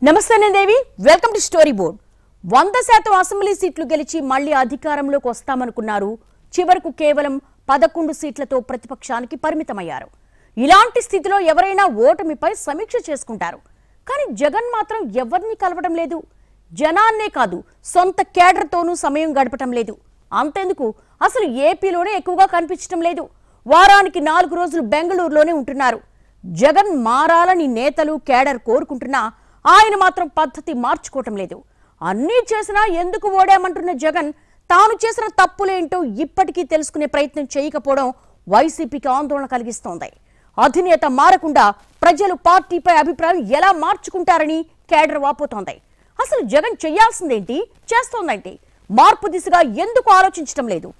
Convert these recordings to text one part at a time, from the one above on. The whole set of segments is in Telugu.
నమస్తే Devi, welcome to story board. 100% assembly సీట్లు గెలిచి మళ్లీ అధికారంలోకి వస్తామనుకున్నారు. చివరకు కేవలం 11 సీట్లతో ప్రతిపక్షానికి పరిమితమయ్యారు. ఇలాంటి స్థితిలో ఎవరైనా ఓటమిపై సమీక్ష చేసుకుంటారు. కానీ జగన్ మాత్రం ఎవరిని కలవడం లేదు. జనాన్నే కాదు, సొంత కేడర్తోనూ సమయం గడపటం లేదు. అంతెందుకు, అసలు ఏపీలోనే ఎక్కువగా కనిపించడం లేదు. వారానికి 4 రోజులు బెంగళూరులోనే ఉంటున్నారు. జగన్ మారాలని నేతలు కేడర్ కోరుకుంటున్నా ఆయన మాత్రం పద్ధతి మార్చుకోవటం లేదు. అన్నీ చేసినా ఎందుకు ఓడామంటున్న జగన్ తాను చేసిన తప్పులేంటో ఇప్పటికీ తెలుసుకునే ప్రయత్నం చేయకపోవడం వైసీపీకి ఆందోళన కలిగిస్తోంది. అధినేత మారకుండా ప్రజలు పార్టీపై అభిప్రాయం ఎలా మార్చుకుంటారని కేడర్ వాపోతోంది. అసలు జగన్ చేయాల్సిందేంటి, చేస్తోందేంటి, మార్పు దిశగా ఎందుకు ఆలోచించడం లేదు?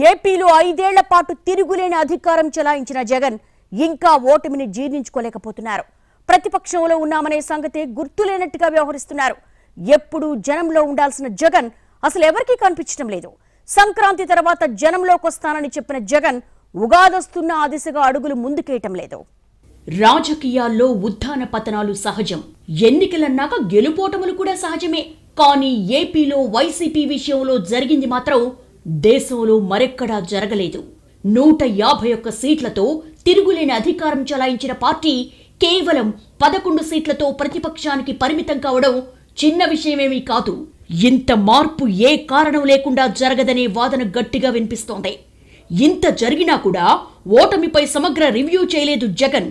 ఏపీలో 5 ఏళ్ల పాటు తిరుగులేని అధికారం చెలాయించిన జగన్ ఇంకా ఓటమిని జీర్ణించుకోలేకపోతున్నారు. ప్రతిపక్షంలో ఉన్నామనే సంగతే గుర్తులేనట్టుగా వ్యవహరిస్తున్నారు. ఎప్పుడు జనంలో ఉండాల్సిన జగన్ అసలు ఎవరికీ కనిపించడం లేదు. సంక్రాంతి తర్వాత జనంలోకి వస్తానని చెప్పిన జగన్ ఉగాదొస్తున్న ఆ దిశగా అడుగులు ముందుకేయటం లేదు. రాజకీయాల్లో ఉత్థాన పతనాలు సహజం, ఎన్నికలన్నాక గెలుపోటములు కూడా సహజమే. కానీ ఏపీలో వైసీపీ విషయంలో జరిగింది మాత్రం దేశంలో మరెక్కడా జరగలేదు. 151 సీట్లతో తిరుగులేని అధికారం చెలాయించిన పార్టీ కేవలం 11 సీట్లతో ప్రతిపక్షానికి పరిమితం కావడం చిన్న విషయమేమీ కాదు. ఇంత మార్పు ఏ కారణం లేకుండా జరగదనే వాదన గట్టిగా వినిపిస్తోంది. ఇంత జరిగినా కూడా ఓటమిపై సమగ్ర రివ్యూ చేయలేదు జగన్.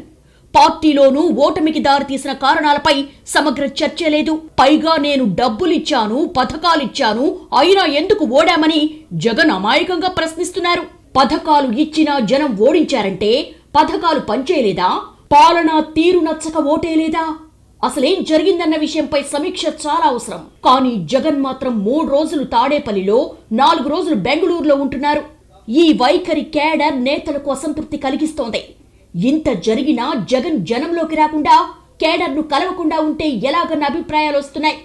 పార్టీలోనూ ఓటమికి దారితీసిన కారణాలపై సమగ్ర చర్చ లేదు. పైగా నేను డబ్బులిచ్చాను, పథకాలిచ్చాను, అయినా ఎందుకు ఓడామని జగన్ అమాయకంగా ప్రశ్నిస్తున్నారు. పథకాలు ఇచ్చినా జనం ఓడించారంటే పథకాలు పనిచేయలేదా? పాలనా తీరు నచ్చక ఓటేలేదా? అసలేం జరిగిందన్న విషయంపై సమీక్ష చాలా అవసరం. కానీ జగన్ మాత్రం 3 రోజులు తాడేపల్లిలో, 4 రోజులు బెంగళూరులో ఉంటున్నారు. ఈ వైఖరి కేడర్ నేతలకు అసంతృప్తి కలిగిస్తోంది. ఇంత జరిగినా జగన్ జనంలోకి రాకుండా, కేడర్ను కలవకుండా ఉంటే ఎలాగన్న అభిప్రాయాలు వస్తున్నాయి.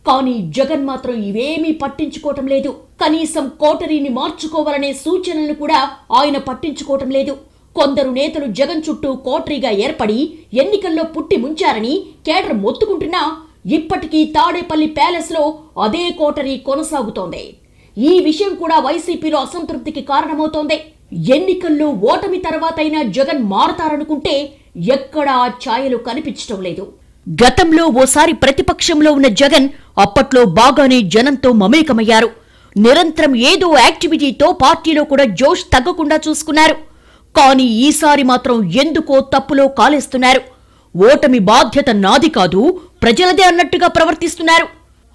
కానీ జగన్ మాత్రం ఇవేమీ పట్టించుకోవటం లేదు. కనీసం కోటరీని మార్చుకోవాలనే సూచనలను కూడా ఆయన పట్టించుకోవటం లేదు. కొందరు నేతలు జగన్ చుట్టూ కోటరీగా ఏర్పడి ఎన్నికల్లో పుట్టి ముంచారని కేడర్ మొత్తుకుంటున్నా ఇప్పటికీ తాడేపల్లి ప్యాలెస్ లో అదే కోటరీ కొనసాగుతోంది. ఈ విషయం కూడా వైసీపీలో అసంతృప్తికి కారణమవుతోంది. ఎన్నికల్లో ఓటమి తర్వాతైనా జగన్ మారతారనుకుంటే ఎక్కడా ఆ ఛాయలు కనిపించడం లేదు. గతంలో ఓసారి ప్రతిపక్షంలో ఉన్న జగన్ అప్పట్లో బాగానే జనంతో మమేకమయ్యారు. నిరంతరం ఏదో యాక్టివిటీతో పార్టీలో కూడా జోష్ తగ్గకుండా చూసుకున్నారు. కానీ ఈసారి మాత్రం ఎందుకో తప్పులో కాలేస్తున్నారు. ఓటమి బాధ్యత నాది కాదు, ప్రజలదే అన్నట్టుగా ప్రవర్తిస్తున్నారు.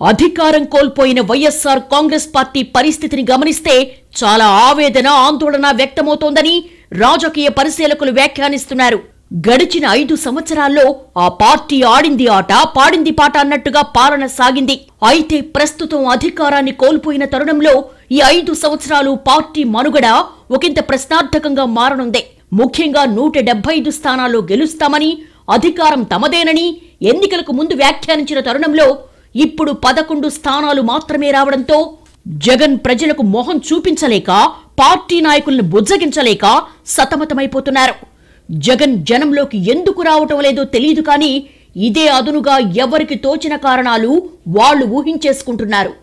అధికారం కోల్పోయిన వైఎస్ఆర్ కాంగ్రెస్ పార్టీ పరిస్థితిని గమనిస్తే చాలా ఆవేదన, ఆందోళన వ్యక్తమవుతోందని రాజకీయ పరిశీలకులు వ్యాఖ్యానిస్తున్నారు. గడిచిన 5 సంవత్సరాల్లో ఆ పార్టీ ఆడింది ఆట, పాడింది పాట అన్నట్టుగా పాలన సాగింది. అయితే ప్రస్తుతం అధికారాన్ని కోల్పోయిన తరుణంలో ఈ 5 సంవత్సరాలు పార్టీ మనుగడ ఒకంత ప్రశ్నార్థకంగా మారనుంది. ముఖ్యంగా 175 స్థానాల్లో గెలుస్తామని, అధికారం తమదేనని ఎన్నికలకు ముందు వ్యాఖ్యానించిన తరుణంలో ఇప్పుడు 11 స్థానాలు మాత్రమే రావడంతో జగన్ ప్రజలకు మొహం చూపించలేక, పార్టీ నాయకులను బుజ్జగించలేక సతమతమైపోతున్నారు. జగన్ జనంలోకి ఎందుకు రావటం లేదో తెలియదు. కానీ ఇదే అదునుగా ఎవరికి తోచిన కారణాలు వాళ్లు ఊహించేసుకుంటున్నారు.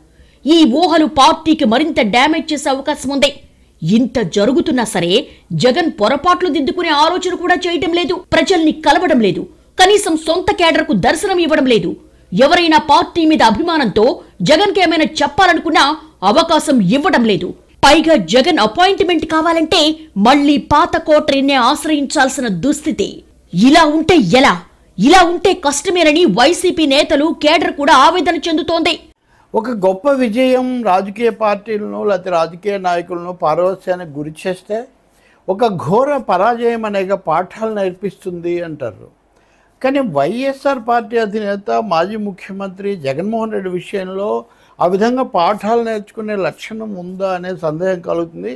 ఈ ఊహలు పార్టీకి మరింత డ్యామేజ్ చేసే అవకాశం ఉంది. ఇంత జరుగుతున్నా సరే జగన్ పొరపాట్లు దిద్దుకునే ఆలోచన కూడా చేయటం లేదు. ప్రజల్ని కలవడం లేదు. కనీసం సొంత కేడర్కు దర్శనం ఇవ్వడం లేదు. ఎవరైనా పార్టీ మీద అభిమానంతో జగన్కి ఏమైనా చెప్పాలనుకున్నా అవకాశం ఇవ్వడం లేదు. పైగా జగన్ అపాయింట్మెంట్ కావాలంటే మళ్లీ పాత కోటరీనే ఆశ్రయించాల్సిన దుస్థితి. ఇలా ఉంటే ఎలా? ఇలా ఉంటే కష్టమేనని వైసీపీ నేతలు, కేడర్ కూడా ఆవేదన చెందుతోంది. ఒక గొప్ప విజయం రాజకీయ పార్టీలను లేకపోతే రాజకీయ నాయకులను పారవస్యానికి గురి చేస్తే ఒక ఘోర పరాజయం అనేక పాఠాలు నేర్పిస్తుంది అంటారు. కానీ వైఎస్ఆర్ పార్టీ అధినేత, మాజీ ముఖ్యమంత్రి జగన్మోహన్ రెడ్డి విషయంలో ఆ విధంగా పాఠాలు నేర్చుకునే లక్షణం ఉందా అనే సందేహం కలుగుతుంది.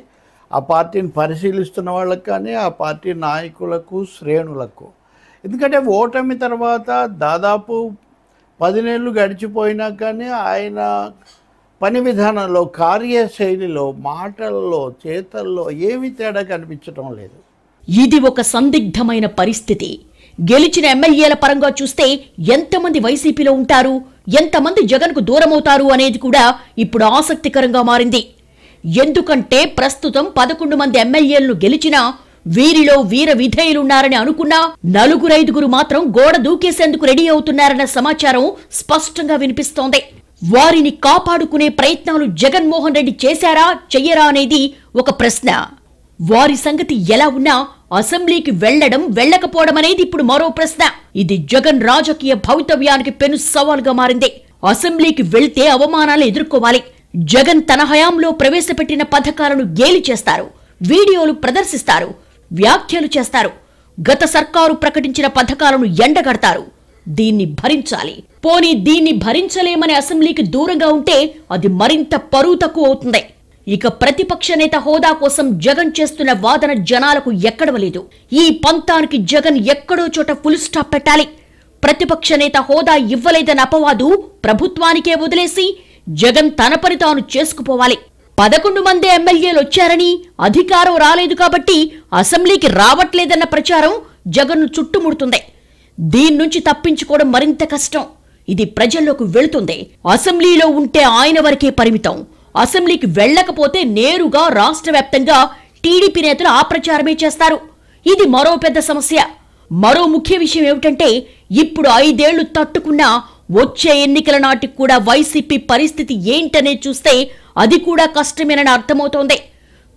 ఆ పార్టీని పరిశీలిస్తున్న వాళ్ళకి కానీ, ఆ పార్టీ నాయకులకు, శ్రేణులకు. ఎందుకంటే ఓటమి తర్వాత దాదాపు 10 నెలలు గడిచిపోయినా కానీ ఆయన పని విధానంలో, కార్యశైలిలో, మాటల్లో, చేతల్లో ఏమీ తేడా కనిపించడం లేదు. ఇది ఒక సందిగ్ధమైన పరిస్థితి. గెలిచిన ఎమ్మెల్యేల పరంగా చూస్తే ఎంతమంది వైసీపీలో ఉంటారు, ఎంతమంది జగన్కు దూరమవుతారు అనేది కూడా ఇప్పుడు ఆసక్తికరంగా మారింది. ఎందుకంటే ప్రస్తుతం 11 మంది ఎమ్మెల్యేలను గెలిచినా వీరిలో వీర విధేయులున్నారని అనుకున్నా 4-5 మాత్రం గోడ దూకేసేందుకు రెడీ అవుతున్నారన్న సమాచారం స్పష్టంగా వినిపిస్తోంది. వారిని కాపాడుకునే ప్రయత్నాలు జగన్మోహన్ రెడ్డి చేశారా చెయ్యరా అనేది ఒక ప్రశ్న. వారి సంగతి ఎలా ఉన్నా అసెంబ్లీకి వెళ్లడం వెళ్లకపోవడం అనేది ఇప్పుడు మరో ప్రశ్న. ఇది జగన్ రాజకీయ భవితవ్యానికి పెను సవాల్గా మారింది. అసెంబ్లీకి వెళ్తే అవమానాలు ఎదుర్కోవాలి. జగన్ తన హయాంలో ప్రవేశపెట్టిన పథకాలను గేలి చేస్తారు, వీడియోలు ప్రదర్శిస్తారు, వ్యాఖ్యలు చేస్తారు. గత సర్కారు ప్రకటించిన పథకాలను ఎండగడతారు. దీన్ని భరించాలి. పోనీ దీన్ని భరించలేమని అసెంబ్లీకి దూరంగా ఉంటే అది మరింత పరువు తక్కువ అవుతుంది. ఇక ప్రతిపక్ష నేత హోదా కోసం జగన్ చేస్తున్న వాదన జనాలకు ఎక్కడవలేదు. ఈ పంతానికి జగన్ ఎక్కడో చోట ఫుల్ స్టాప్ పెట్టాలి. ప్రతిపక్ష నేత హోదా ఇవ్వలేదన్న అపవాదు ప్రభుత్వానికే వదిలేసి జగన్ తన పని తాను చేసుకుపోవాలి. 11 మంది ఎమ్మెల్యేలు వచ్చారని, అధికారం రాలేదు కాబట్టి అసెంబ్లీకి రావట్లేదన్న ప్రచారం జగన్ను చుట్టుముడుతుంది. దీని నుంచి తప్పించుకోవడం మరింత కష్టం. ఇది ప్రజల్లోకి వెళుతుంది. అసెంబ్లీలో ఉంటే ఆయన వరకే పరిమితం. అసెంబ్లీకి వెళ్లకపోతే నేరుగా రాష్ట్ర వ్యాప్తంగా టీడీపీ నేతలు ఆ ప్రచారమే చేస్తారు. ఇది మరో పెద్ద సమస్య. మరో ముఖ్య విషయం ఏమిటంటే ఇప్పుడు 5 ఏళ్లు తట్టుకున్నా వచ్చే ఎన్నికల నాటికి కూడా వైసీపీ పరిస్థితి ఏంటనే చూస్తే అది కూడా కష్టమేనని అర్థమవుతోంది.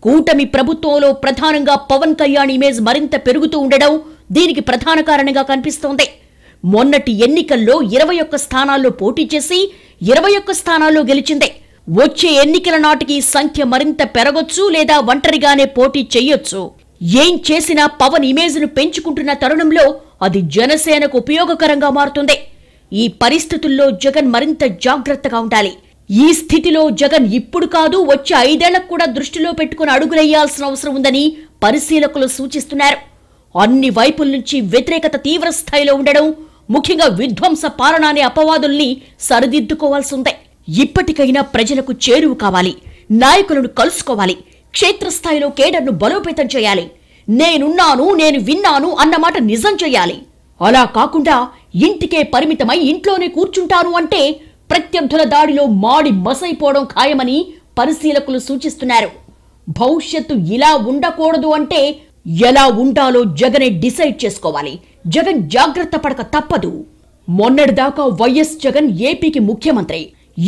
కూటమి ప్రభుత్వంలో ప్రధానంగా పవన్ కళ్యాణ్ ఇమేజ్ మరింత పెరుగుతూ ఉండడం దీనికి ప్రధాన కారణంగా కనిపిస్తోంది. మొన్నటి ఎన్నికల్లో 21 స్థానాల్లో పోటీ చేసి 21 స్థానాల్లో గెలిచింది. వచ్చే ఎన్నికల నాటికి సంఖ్య మరింత పెరగొచ్చు లేదా ఒంటరిగానే పోటీ చెయ్యొచ్చు. ఏం చేసినా పవన్ ఇమేజ్ను పెంచుకుంటున్న తరుణంలో అది జనసేనకు ఉపయోగకరంగా మారుతుంది. ఈ పరిస్థితుల్లో జగన్ మరింత జాగ్రత్తగా ఉండాలి. ఈ స్థితిలో జగన్ ఇప్పుడు కాదు వచ్చే 5 ఏళ్లకు కూడా దృష్టిలో పెట్టుకుని అడుగులేయాల్సిన అవసరం ఉందని పరిశీలకులు సూచిస్తున్నారు. అన్ని వైపుల నుంచి వ్యతిరేకత తీవ్ర స్థాయిలో ఉండడం, ముఖ్యంగా విధ్వంస పాలన అనే అపవాదుల్ని సరిదిద్దుకోవాల్సి ఉంది. ఇప్పటికైనా ప్రజలకు చేరువ కావాలి, నాయకులను కలుసుకోవాలి, క్షేత్రస్థాయిలో కేడర్ను బలోపేతం చేయాలి. నేనున్నాను, నేను విన్నాను అన్నమాట నిజం చేయాలి. అలా కాకుండా ఇంటికే పరిమితమై ఇంట్లోనే కూర్చుంటాను అంటే ప్రత్యర్థుల దాడిలో మాడి మసైపోవడం ఖాయమని పరిశీలకులు సూచిస్తున్నారు. భవిష్యత్తు ఇలా ఉండకూడదు అంటే ఎలా ఉండాలో జగనే డిసైడ్ చేసుకోవాలి. జగన్ జాగ్రత్త పడక తప్పదు. మొన్నటిదాకా వైఎస్ జగన్ ఏపీకి ముఖ్యమంత్రి.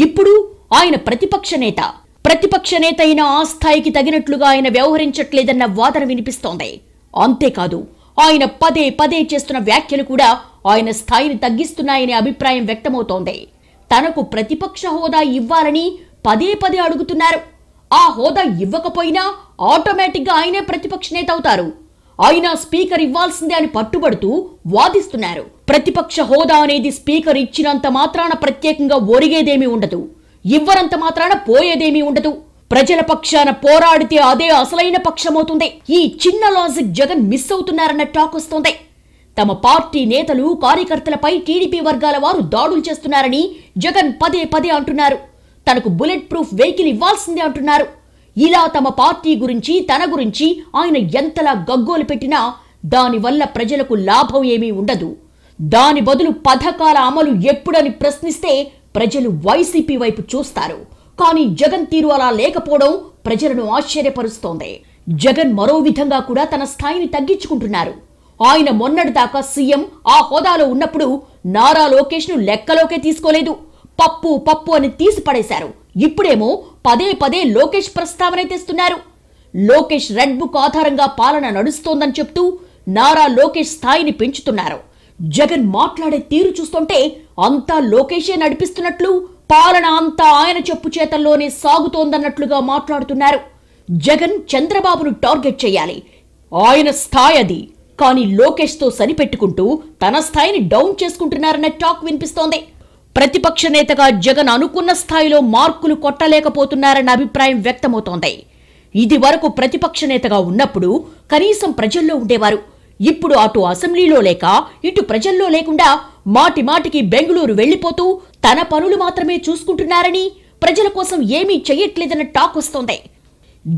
ఇప్పుడు ఆయన ప్రతిపక్ష నేత. ప్రతిపక్ష నేత అయిన ఆ స్థాయికి తగినట్లుగా ఆయన వ్యవహరించట్లేదన్న వాదన వినిపిస్తోంది. అంతేకాదు ఆయన పదే పదే చేస్తున్న వ్యాఖ్యలు కూడా ఆయన స్థాయిని తగ్గిస్తున్నాయనే అభిప్రాయం వ్యక్తమవుతోంది. తనకు ప్రతిపక్ష హోదా ఇవ్వాలని పదే పదే అడుగుతున్నారు. ఆ హోదా ఇవ్వకపోయినా ఆటోమేటిక్గా ఆయనే ప్రతిపక్ష నేత అవుతారు. అయినా స్పీకర్ ఇవ్వాల్సిందే అని పట్టుబడుతూ వాదిస్తున్నారు. ప్రతిపక్ష హోదా అనేది స్పీకర్ ఇచ్చినంత మాత్రాన ప్రత్యేకంగా ఒరిగేదేమీ ఉండదు, ఇవ్వనంత మాత్రాన పోయేదేమీ ఉండదు. ప్రజల పక్షాన పోరాడితే అదే అసలైన పక్షమవుతుంది. ఈ చిన్న లాజిక్ జగన్ మిస్ అవుతున్నారన్న టాక్ వస్తోంది. తమ పార్టీ నేతలు కార్యకర్తలపై టీడీపీ వర్గాల వారు దాడులు చేస్తున్నారని జగన్ పదే పదే అంటున్నారు. తనకు బుల్లెట్ ప్రూఫ్ వెహికల్ ఇవ్వాల్సిందే అంటున్నారు. ఇలా తమ పార్టీ గురించి తన గురించి ఆయన ఎంతలా గగ్గోలు పెట్టినా దానివల్ల ప్రజలకు లాభం ఏమీ ఉండదు. దాని బదులు పథకాల అమలు ఎప్పుడని ప్రశ్నిస్తే ప్రజలు వైసీపీ వైపు చూస్తారు. కానీ జగన్ తీరు అలా లేకపోవడం ప్రజలను ఆశ్చర్యపరుస్తోంది. జగన్ మరో విధంగా కూడా తన స్థాయిని తగ్గించుకుంటున్నారు. ఆయన మొన్నటిదాకా సీఎం ఆ హోదాలో ఉన్నప్పుడు నారా లోకేష్ ను లెక్కలోకే తీసుకోలేదు. పప్పు పప్పు అని తీసి పడేశారు. ఇప్పుడేమో పదే పదే లోకేష్ ప్రస్తావన తెస్తున్నారు. లోకేష్ రెడ్ బుక్ ఆధారంగా పాలన నడుస్తోందని చెప్తూ నారా లోకేష్ స్థాయిని పెంచుతున్నారు. జగన్ మాట్లాడే తీరు చూస్తుంటే అంతా లోకేషే నడిపిస్తున్నట్లు, పాలన అంతా ఆయన చెప్పు చేతల్లోనే సాగుతోందన్నట్లుగా మాట్లాడుతున్నారు. జగన్ చంద్రబాబును టార్గెట్ చేయాలి, ఆయన స్థాయి అది. కానీ లోకేష్ తో సరిపెట్టుకుంటూ తన స్థాయిని డౌన్ చేసుకుంటున్నారన్న టాక్ వినిపిస్తోంది. ప్రతిపక్ష నేతగా జగన్ అనుకున్న స్థాయిలో మార్కులు కొట్టలేకపోతున్నారన్న అభిప్రాయం వ్యక్తమవుతోంది. ఇది వరకు ప్రతిపక్ష నేతగా ఉన్నప్పుడు కనీసం ప్రజల్లో ఉండేవారు. ఇప్పుడు అటు అసెంబ్లీలో లేక ఇటు ప్రజల్లో లేకుండా మాటి మాటికి బెంగళూరు వెళ్లిపోతూ తన పనులు మాత్రమే చూసుకుంటున్నారని, ప్రజల కోసం ఏమీ చెయ్యట్లేదన్న టాక్ వస్తోంది.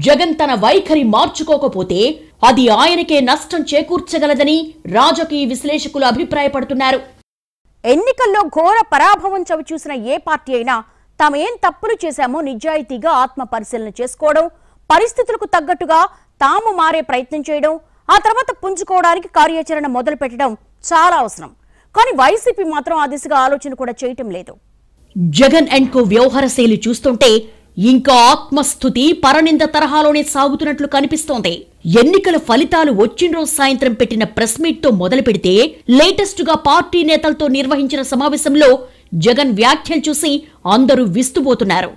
జగన్ తన వైఖరి మార్చుకోకపోతే అది ఆయనకే నష్టం చేకూర్చగలదని రాజకీయ విశ్లేషకులు అభిప్రాయపడుతున్నారు. ఎన్నికల్లో ఘోర పరాభవం చవిచూసిన ఏ పార్టీ అయినా తామేం తప్పులు చేశామో నిజాయితీగా ఆత్మ పరిశీలన చేసుకోవడం, పరిస్థితులకు తగ్గట్టుగా తాము మారే ప్రయత్నం చేయడం, ఆ తర్వాత పుంజుకోవడానికి కార్యాచరణ మొదలు పెట్టడం చాలా అవసరం. కానీ వైసీపీ మాత్రం ఆ దిశగా ఆలోచన కూడా చేయటం లేదు. జగన్ అండ్ కో వ్యవహార శైలి చూస్తుంటే ఇంకా ఆత్మస్థుతి పరనింద తరహాలోనే సాగుతున్నట్లు కనిపిస్తోంది. ఎన్నికల ఫలితాలు వచ్చిన రోజు సాయంత్రం పెట్టిన ప్రెస్ మీట్ తో మొదలు పెడితే లేటెస్ట్ గా పార్టీ నేతలతో నిర్వహించిన సమావేశంలో జగన్ వ్యాఖ్యలు చూసి అందరూ విస్తుపోతున్నారు.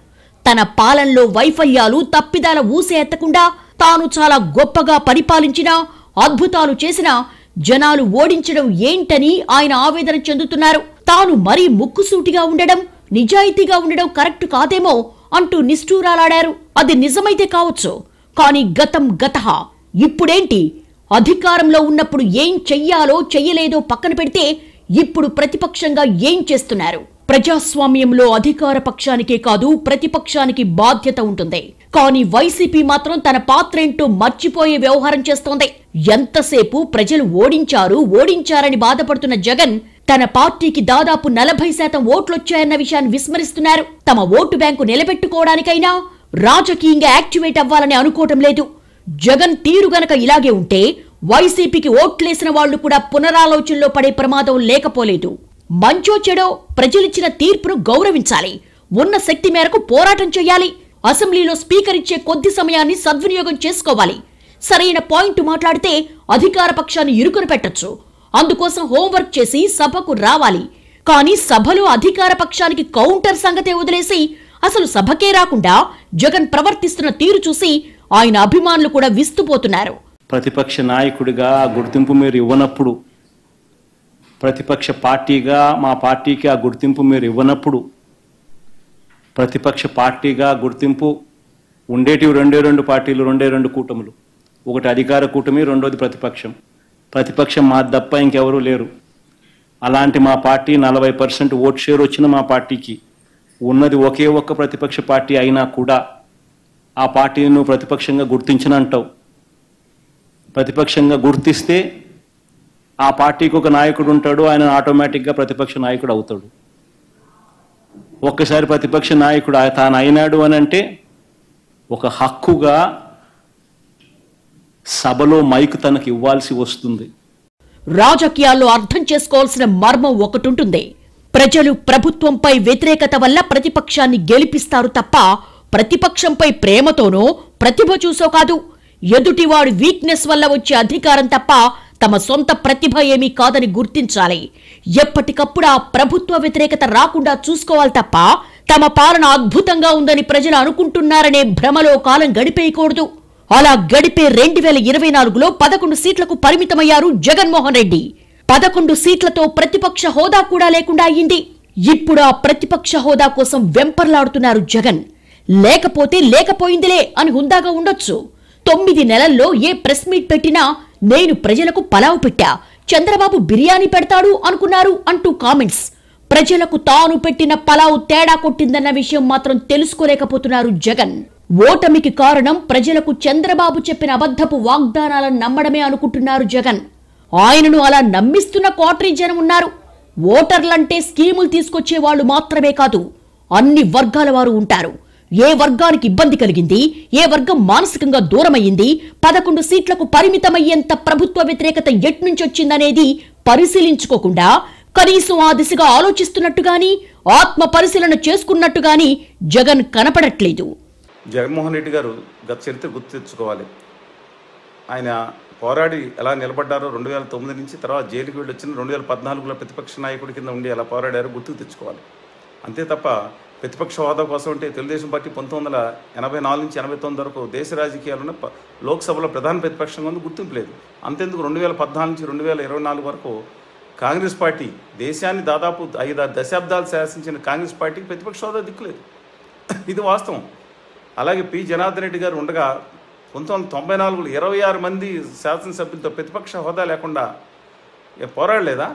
తన పాలనలో వైఫల్యాలు, తప్పిదాల ఊసే ఎత్తకుండా తాను చాలా గొప్పగా పరిపాలించినా, అద్భుతాలు చేసినా జనాలు ఓడించడం ఏంటని ఆయన ఆవేదన చెందుతున్నారు. తాను మరీ ముక్కుసూటిగా ఉండడం, నిజాయితీగా ఉండడం కరెక్ట్ కాదేమో అంటూ నిష్ఠూరాలాడారు. అది నిజమైతే కావచ్చు, కానీ గతం గతః. ఇప్పుడేంటి? అధికారంలో ఉన్నప్పుడు ఏం చెయ్యాలో చెయ్యలేదో పక్కన పెడితే ఇప్పుడు ప్రతిపక్షంగా ఏం చేస్తున్నారు? ప్రజాస్వామ్యంలో అధికార పక్షానికే కాదు, ప్రతిపక్షానికి బాధ్యత ఉంటుంది. కానీ వైసీపీ మాత్రం తన పాత్రేంటో మర్చిపోయే వ్యవహారం చేస్తోంది. ఎంతసేపు ప్రజలు ఓడించారని బాధపడుతున్న జగన్ తన పార్టీకి దాదాపు 40% ఓట్లొచ్చాయన్న విషయాన్ని విస్మరిస్తున్నారు. తమ ఓటు బ్యాంకు నిలబెట్టుకోవడానికైనా రాజకీయంగా యాక్టివేట్ అవ్వాలని అనుకోవటం లేదు. జగన్ తీరు గనక ఇలాగే ఉంటే వైసీపీకి ఓట్లేసిన వాళ్లు కూడా పునరాలోచనలో పడే ప్రమాదం లేకపోలేదు. మంచో చెడో ప్రజలిచ్చిన తీర్పును గౌరవించాలి. ఉన్న శక్తి మేరకు పోరాటం చేయాలి. అసెంబ్లీలో స్పీకర్ ఇచ్చే కొద్ది సమయాన్ని సద్వినియోగం చేసుకోవాలి. సరైన పాయింట్ మాట్లాడితే అధికార పక్షాన్ని ఇరుకున పెట్టొచ్చు. అందుకోసం హోంవర్క్ చేసి సభకు రావాలి. కానీ సభలో అధికార పక్షానికి కౌంటర్ సంగతే వదిలేసి అసలు సభకే రాకుండా జగన్ ప్రవర్తిస్తున్న తీరు చూసి ఆయన అభిమానులు కూడా విస్తుపోతున్నారు. ప్రతిపక్ష నాయకుడిగా ఆ గుర్తింపు మీరు ఇవ్వనప్పుడు, ప్రతిపక్ష పార్టీగా మా పార్టీకి ఆ గుర్తింపు మీరు ఇవ్వనప్పుడు, ప్రతిపక్ష పార్టీగా గుర్తింపు ఉండేటివి రెండు పార్టీలు, రెండు కూటములు. ఒకటి అధికార కూటమి, రెండోది ప్రతిపక్షం. ప్రతిపక్షం మా తప్ప ఇంకెవరూ లేరు. అలాంటి మా పార్టీ 40% ఓట్ షేర్ వచ్చిన మా పార్టీకి ఉన్నది ఒకే ఒక్క ప్రతిపక్ష పార్టీ అయినా కూడా ఆ పార్టీని నువ్వు ప్రతిపక్షంగా గుర్తించనంటావు. ప్రతిపక్షంగా గుర్తిస్తే ఆ పార్టీకి ఒక నాయకుడు ఉంటాడు, ఆయన ఆటోమేటిక్గా ప్రతిపక్ష నాయకుడు అవుతాడు. ఒక్కసారి ప్రతిపక్ష నాయకుడు తాను అయినాడు అని అంటే ఒక హక్కుగా సభలో మైక్ తనకు ఇవ్వాల్సి వస్తుంది. రాజకీయాల్లో అర్థం చేసుకోవాల్సిన మర్మం ఒకటుంటుంది. ప్రజలు ప్రభుత్వంపై వ్యతిరేకత వల్ల ప్రతిపక్షాన్ని గెలిపిస్తారు తప్ప ప్రతిపక్షంపై ప్రేమతోనో ప్రతిభ చూసో కాదు. ఎదుటివాడి వీక్నెస్ వల్ల వచ్చే అధికారం తప్ప తమ సొంత ప్రతిభ ఏమీ కాదని గుర్తించాలి. ఎప్పటికప్పుడు ఆ ప్రభుత్వ వ్యతిరేకత రాకుండా చూసుకోవాలి తప్ప తమ పాలన అద్భుతంగా ఉందని ప్రజలు అనుకుంటున్నారనే భ్రమలో కాలం గడిపేయకూడదు. అలా గడిపే 2024లో 11 సీట్లకు పరిమితమయ్యారు జగన్మోహన్ రెడ్డి. 11 సీట్లతో ప్రతిపక్ష హోదా కూడా లేకుండా అయ్యింది. ఇప్పుడు ఆ ప్రతిపక్ష హోదా కోసం వెంపర్లాడుతున్నారు జగన్. లేకపోతే లేకపోయిందిలే అని హుందాగా ఉండొచ్చు. 9 నెలల్లో ఏ ప్రెస్ మీట్ పెట్టినా నేను ప్రజలకు పలావ్ పెట్టా, చంద్రబాబు బిర్యానీ పెడతాడు అనుకున్నారు అంటూ కామెంట్స్. ప్రజలకు తాను పెట్టిన పలావ్ తేడా కొట్టిందన్న విషయం మాత్రం తెలుసుకోలేకపోతున్నారు జగన్. ఓటమికి కారణం ప్రజలకు చంద్రబాబు చెప్పిన అబద్ధపు వాగ్దానాలను నమ్మడమే అనుకుంటున్నారు జగన్. ఆయనను అలా నమ్మిస్తున్న కోటరీ జనం ఉన్నారు. ఓటర్లంటే స్కీములు తీసుకొచ్చే వాళ్ళు మాత్రమే కాదు, అన్ని వర్గాల వారు ఉంటారు. ఏ వర్గానికి ఇబ్బంది కలిగింది, ఏ వర్గం మానసికంగా దూరమయ్యింది, 11 సీట్లకు పరిమితమయ్యేంత ప్రభుత్వ వ్యతిరేకత ఎట్నుంచొచ్చిందనేది పరిశీలించుకోకుండా కనీసం ఆ దిశగా ఆలోచిస్తున్నట్టుగాని ఆత్మ పరిశీలన చేసుకున్నట్టుగాని జగన్ కనపడట్లేదు. జగన్మోహన్ రెడ్డి గారు గత చరిత్ర గుర్తు తెచ్చుకోవాలి. ఆయన పోరాడి ఎలా నిలబడ్డారో 2009 నుంచి, తర్వాత జైలుకి వెళ్ళి వచ్చిన 2014లో ప్రతిపక్ష నాయకుడి కింద ఉండి ఎలా పోరాడారో గుర్తుకు తెచ్చుకోవాలి. అంతే తప్ప ప్రతిపక్ష హోదా కోసం అంటే తెలుగుదేశం పార్టీ 1984 నుంచి 89 వరకు దేశ రాజకీయాల్లోనే లోక్సభలో ప్రధాన ప్రతిపక్షంగా ఉంది, గుర్తింపు లేదు. అంతేందుకు 2014 నుంచి 2024 వరకు కాంగ్రెస్ పార్టీ దేశాన్ని దాదాపు 5-6 దశాబ్దాలు శాసించిన కాంగ్రెస్ పార్టీకి ప్రతిపక్ష హోదా దిక్కులేదు. ఇది వాస్తవం. అలాగే పి జనార్దన్ రెడ్డి గారు ఉండగా 1994లో 26 మంది శాసనసభ్యులతో ప్రతిపక్ష హోదా లేకుండా పోరాడలేదా?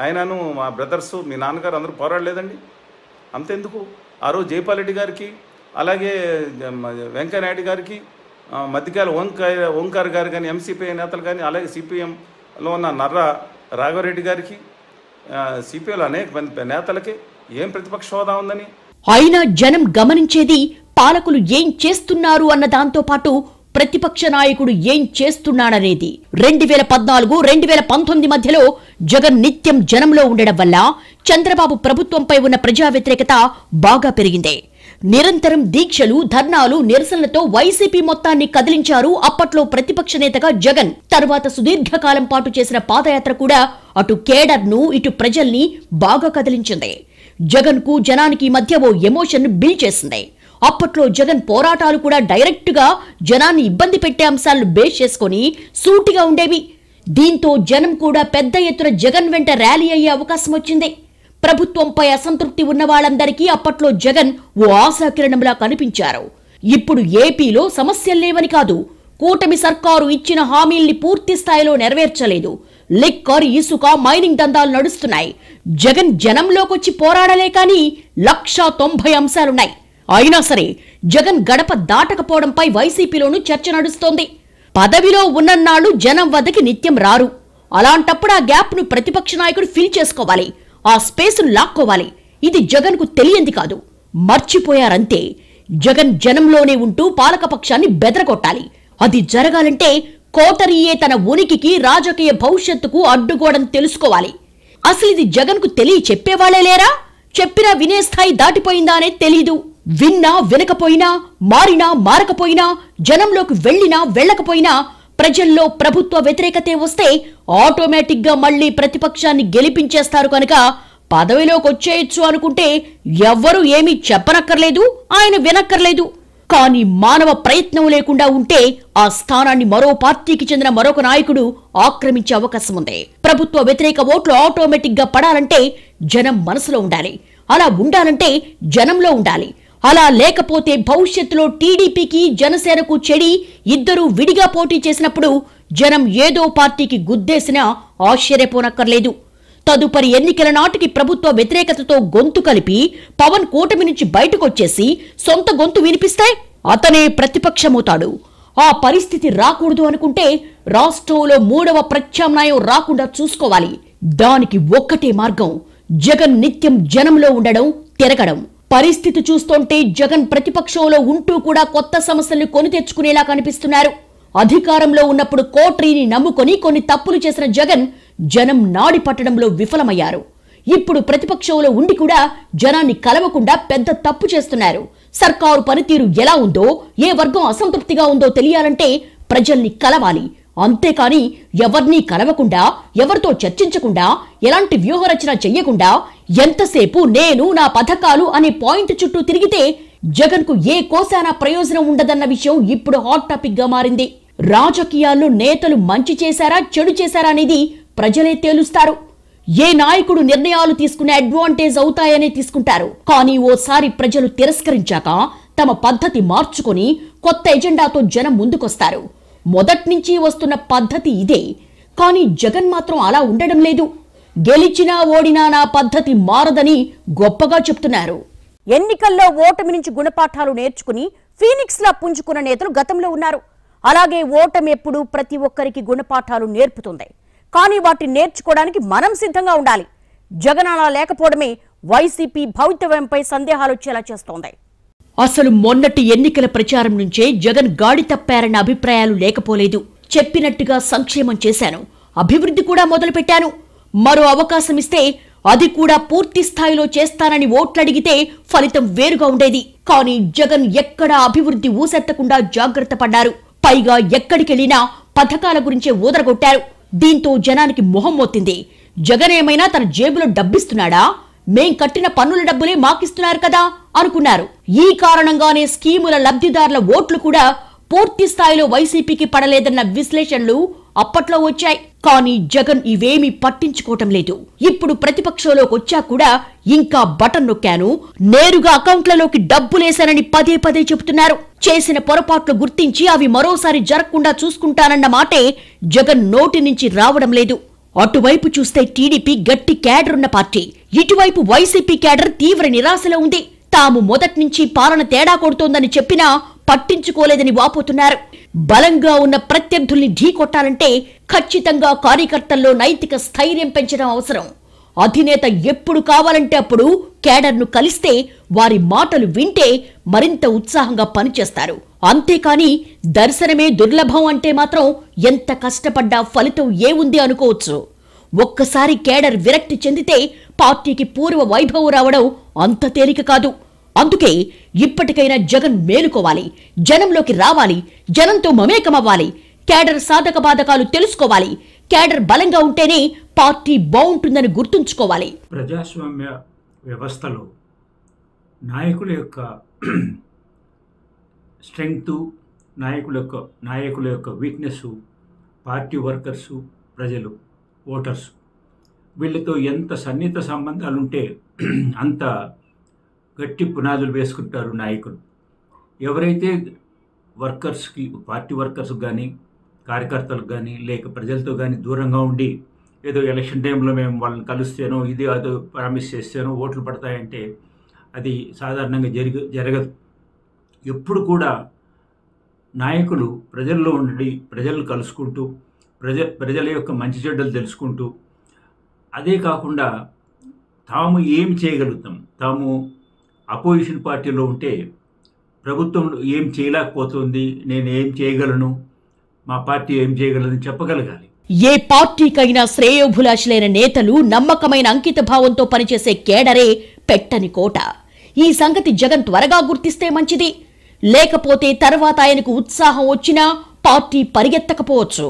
ఆయనను మా బ్రదర్సు, మీ నాన్నగారు అందరూ పోరాడలేదండి? అంతెందుకు, ఆ రోజు జైపాల్ రెడ్డి గారికి అలాగే వెంకయ్యనాయుడు గారికి, మధ్యకాల ఓంకార్ గారు కానీ, ఎంసీపీ నేతలు కానీ, అలాగే సిపిఎంలో ఉన్న నర్రా రాఘవరెడ్డి గారికి, సిపిఐలో అనేక మంది నేతలకి ఏం ప్రతిపక్ష హోదా ఉందని. అయినా జనం గమనించేది పాలకులు ఏం చేస్తున్నారు అన్న దాంతో పాటు ప్రతిపక్ష నాయకుడు ఏం చేస్తున్నాడనేది. 2014-2019 మధ్యలో జగన్ నిత్యం జనంలో ఉండడం వల్ల చంద్రబాబు ప్రభుత్వంపై ఉన్న ప్రజా వ్యతిరేకత బాగా పెరిగింది. నిరంతరం దీక్షలు, ధర్నాలు, నిరసనలతో వైసీపీ మొత్తాన్ని కదిలించారు అప్పట్లో ప్రతిపక్ష నేతగా జగన్. తర్వాత సుదీర్ఘకాలం పాటు చేసిన పాదయాత్ర కూడా అటు కేడర్ను ఇటు ప్రజల్ని బాగా కదిలించింది. జగన్ కు జనానికి మధ్య ఓ ఎమోషన్ బిల్డ్ చేసింది. అప్పట్లో జగన్ పోరాటాలు కూడా డైరెక్ట్ గా జనాన్ని ఇబ్బంది పెట్టే అంశాలను బేస్ చేసుకుని సూటిగా ఉండేవి. దీంతో జనం కూడా పెద్ద ఎత్తున జగన్ వెంట ర్యాలీ అయ్యే అవకాశం వచ్చింది. ప్రభుత్వంపై అసంతృప్తి ఉన్న వాళ్ళందరికీ అప్పట్లో జగన్ ఓ ఆశాకిరణంలా కనిపించారు. ఇప్పుడు ఏపీలో సమస్యల్లేవని కాదు, కూటమి సర్కారు ఇచ్చిన హామీల్ని పూర్తి స్థాయిలో నెరవేర్చలేదు. లిక్కర్, ఇసుక, మైనింగ్ దందాలు నడుస్తున్నాయి. జగన్ జనంలోకొచ్చి పోరాడలే కానీ 190 అంశాలున్నాయి. అయినా సరే జగన్ గడప దాటకపోవడంపై వైసీపీలోనూ చర్చ నడుస్తోంది. పదవిలో ఉన్నన్నాళ్లు జనం వద్దకి నిత్యం రారు. అలాంటప్పుడు ఆ గ్యాప్ ను ప్రతిపక్ష నాయకుడు ఫిల్ చేసుకోవాలి, ఆ స్పేస్ ను లాక్కోవాలి. ఇది జగన్ కు తెలియంది కాదు, మర్చిపోయారంతే. జగన్ జనంలోనే ఉంటూ పాలకపక్షాన్ని బెదరగొట్టాలి. అది జరగాలంటే కోటరీయే తన ఉనికికి, రాజకీయ భవిష్యత్తుకు అడ్డుగోడని తెలుసుకోవాలి. అసలు ఇది జగన్ కు తెలియ చెప్పేవాళ్లే లేరా? చెప్పినా వినే స్థాయి దాటిపోయిందా అనేది తెలీదు. విన్నా వినకపోయినా, మారినా మారకపోయినా, జనంలోకి వెళ్లినా వెళ్లకపోయినా ప్రజల్లో ప్రభుత్వ వ్యతిరేకతే వస్తే ఆటోమేటిక్ గా మళ్లీ ప్రతిపక్షాన్ని గెలిపించేస్తారు కనుక పదవిలోకి వచ్చేయచ్చు అనుకుంటే ఎవ్వరూ ఏమీ చెప్పనక్కర్లేదు, ఆయన వినక్కర్లేదు. కానీ మానవ ప్రయత్నం లేకుండా ఉంటే ఆ స్థానాన్ని మరో పార్టీకి చెందిన మరొక నాయకుడు ఆక్రమించే అవకాశం ఉంది. ప్రభుత్వ వ్యతిరేక ఓట్లు ఆటోమేటిక్ గా పడాలంటే జనం మనసులో ఉండాలి. అలా ఉండాలంటే జనంలో ఉండాలి. అలా లేకపోతే భవిష్యత్తులో టీడీపీకి, జనసేనకు చెడి ఇద్దరూ విడిగా పోటీ చేసినప్పుడు జనం ఏదో పార్టీకి గుద్దేసినా ఆశ్చర్యపోనక్కర్లేదు. తదుపరి ఎన్నికల నాటికి ప్రభుత్వ వ్యతిరేకతతో గొంతు కలిపి పవన్ కూటమి నుంచి బయటకొచ్చేసి సొంత గొంతు వినిపిస్తే అతనే ప్రతిపక్షమవుతాడు. ఆ పరిస్థితి రాకూడదు అనుకుంటే రాష్ట్రంలో 3వ ప్రత్యామ్నాయం రాకుండా చూసుకోవాలి. దానికి ఒక్కటే మార్గం, జగన్ నిత్యం జనంలో ఉండడం, తిరగడం. పరిస్థితి చూస్తుంటే జగన్ ప్రతిపక్షంలో ఉంటూ కూడా కొత్త సమస్యల్ని కొని తెచ్చుకునేలా కనిపిస్తున్నారు. అధికారంలో ఉన్నప్పుడు కోట్రీని నమ్ముకొని కొన్ని తప్పులు చేసిన జగన్ జనం నాడి పట్టడంలో విఫలమయ్యారు. ఇప్పుడు ప్రతిపక్షంలో ఉండి కూడా జనాన్ని కలవకుండా పెద్ద తప్పు చేస్తున్నారు. సర్కారు పనితీరు ఎలా ఉందో, ఏ వర్గం అసంతృప్తిగా ఉందో తెలియాలంటే ప్రజల్ని కలవాలి. అంతేకాని ఎవరినీ కలవకుండా, ఎవరితో చర్చించకుండా, ఎలాంటి వ్యూహరచన చెయ్యకుండా ఎంతసేపు నేను, నా పథకాలు అనే పాయింట్ చుట్టూ తిరిగితే జగన్ కు ఏ కోశానా ప్రయోజనం ఉండదన్న విషయం ఇప్పుడు హాట్ టాపిక్ గా మారింది. రాజకీయాల్లో నేతలు మంచి చేశారా, చెడు చేశారా అనేది ప్రజలే తేలుస్తారు. ఏ నాయకుడు నిర్ణయాలు తీసుకునే అడ్వాంటేజ్ అవుతాయనే తీసుకుంటారు. కానీ ఓసారి ప్రజలు తిరస్కరించాక తమ పద్ధతి మార్చుకొని కొత్త ఎజెండాతో జనం ముందుకొస్తారు. మొదట్నుంచి వస్తున్న పద్ధతి ఇదే. కానీ జగన్ మాత్రం అలా ఉండడం లేదు. గెలిచినా ఓడినా నా పద్ధతి మారదని గొప్పగా చెప్తున్నారు. ఎన్నికల్లో ఓటమి నుంచి గుణపాఠాలు నేర్చుకుని ఫీనిక్స్ లా పుంజుకున్న నేతలు గతంలో ఉన్నారు. అలాగే ఓటమి ఎప్పుడు ప్రతి ఒక్కరికి గుణపాఠాలు నేర్పుతుంది. కానీ వాటిని నేర్చుకోవడానికి మనం సిద్ధంగా ఉండాలి. జగన్ అలా లేకపోవడమే వైసీపీ భవితవ్యంపై సందేహాలు వచ్చేలా చేస్తోంది. అసలు మొన్నటి ఎన్నికల ప్రచారం నుంచే జగన్ గాడి తప్పారన్న అభిప్రాయాలు లేకపోలేదు. చెప్పినట్టుగా సంక్షేమం చేశాను, అభివృద్ధి కూడా మొదలుపెట్టాను, మరో అవకాశం ఇస్తే అది కూడా పూర్తి స్థాయిలో చేస్తానని ఓట్లడిగితే ఫలితం వేరుగా ఉండేది. కానీ జగన్ ఎక్కడా అభివృద్ధి ఊసెత్తకుండా జాగ్రత్త పడ్డారు. పైగా ఎక్కడికెళ్లినా పథకాల గురించే ఊదరగొట్టారు. దీంతో జనానికి మొహం మోత్తింది. జగన్ ఏమైనా తన జేబులో డబ్బిస్తున్నాడా? మేం కట్టిన పన్నుల డబ్బులే మాకిస్తున్నారు కదా అనుకున్నారు. ఈ కారణంగానే స్కీముల లబ్ధిదారుల ఓట్లు కూడా పూర్తి స్థాయిలో వైసీపీకి పడలేదన్న విశ్లేషణలు అప్పట్లో వచ్చాయి. కానీ జగన్ ఇవేమీ పట్టించుకోవటం లేదు. ఇప్పుడు ప్రతిపక్షంలోకి వచ్చా కూడా ఇంకా బటన్ నొక్కాను, నేరుగా అకౌంట్లలోకి డబ్బులేశానని పదే పదే చెబుతున్నారు. చేసిన పొరపాట్లు గుర్తించి అవి మరోసారి జరగకుండా చూసుకుంటానన్న మాటే జగన్ నోటి నుంచి రావడం లేదు. అటువైపు చూస్తే టీడీపీ గట్టి క్యాడర్ ఉన్న పార్టీ, ఇటువైపు వైసీపీ క్యాడర్ తీవ్ర నిరాశలో ఉంది. తాము మొదట్నుంచి పాలన తేడా కొడుతోందని చెప్పినా పట్టించుకోలేదని వాపోతున్నారు. బలంగా ఉన్న ప్రత్యర్థుల్ని ఢీకొట్టాలంటే ఖచ్చితంగా కార్యకర్తల్లో నైతిక స్థైర్యం పెంచడం అవసరం. అధినేత ఎప్పుడు కావాలంటే అప్పుడు కేడర్ను కలిస్తే, వారి మాటలు వింటే మరింత ఉత్సాహంగా పనిచేస్తారు. అంతేకాని దర్శనమే దుర్లభం అంటే మాత్రం ఎంత కష్టపడ్డా ఫలితం ఏముంది అనుకోవచ్చు. ఒక్కసారి కేడర్ విరక్తి చెందితే పార్టీకి పూర్వ వైభవం రావడం అంత తేలిక కాదు. అందుకే ఇప్పటికైనా జగన్ మేలుకోవాలి, జనంలోకి రావాలి, జనంతో మమేకమవ్వాలి, కేడర్ సాధక బాధకాలు తెలుసుకోవాలి. కేడర్ బలంగా ఉంటేనే పార్టీ బాగుంటుందని గుర్తుంచుకోవాలి. ప్రజాస్వామ్య వ్యవస్థలో నాయకుల యొక్క స్ట్రెంగ్త్, నాయకుల యొక్క వీక్నెస్, పార్టీ వర్కర్సు, ప్రజలు, ఓటర్సు, వీళ్ళతో ఎంత సన్నిహిత సంబంధాలు ఉంటే అంత గట్టి పునాదులు వేసుకుంటారు నాయకులు. ఎవరైతే వర్కర్స్కి, పార్టీ వర్కర్స్కి కానీ, కార్యకర్తలకు కానీ, లేక ప్రజలతో కానీ దూరంగా ఉండి ఏదో ఎలక్షన్ టైంలో మేము వాళ్ళని కలుస్తేనో, ఇది అదో ప్రామిస్ చేస్తేనో ఓట్లు పడతాయంటే అది సాధారణంగా జరగదు. ఎప్పుడు కూడా నాయకులు ప్రజల్లో ఉండి ప్రజలను కలుసుకుంటూ, ప్రజల యొక్క మంచి చెడ్డలు తెలుసుకుంటూ, అదే కాకుండా తాము ఏం చేయగలుగుతాం, తాము అపోజిషన్ పార్టీలో ఉంటే ప్రభుత్వం ఏం చేయలేకపోతుంది, నేను ఏం చేయగలను, మా పార్టీ ఏం చేయగలదని చెప్పగలగాలి. ఏ పార్టీకైనా శ్రేయోభిలాషులైన నేతలు, నమ్మకమైన అంకిత భావంతో పనిచేసే కేడరే పెట్టని కోట. ఈ సంగతి జగన్ త్వరగా గుర్తిస్తే మంచిది. లేకపోతే తర్వాత ఆయనకు ఉత్సాహం వచ్చినా పార్టీ పరిగెత్తకపోవచ్చు.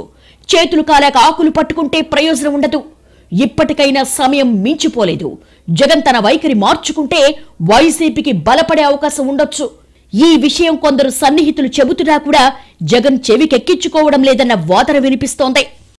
చేతులు కాలేక ఆకులు పట్టుకుంటే ప్రయోజనం ఉండదు. ఇప్పటికైనా సమయం మించిపోలేదు. జగన్ తన వైఖరి మార్చుకుంటే వైసీపీకి బలపడే అవకాశం ఉండొచ్చు. ఈ విషయం కొందరు సన్నిహితులు చెబుతున్నా కూడా జగన్ చెవికెక్కించుకోవడం లేదన్న వాదన వినిపిస్తోంది.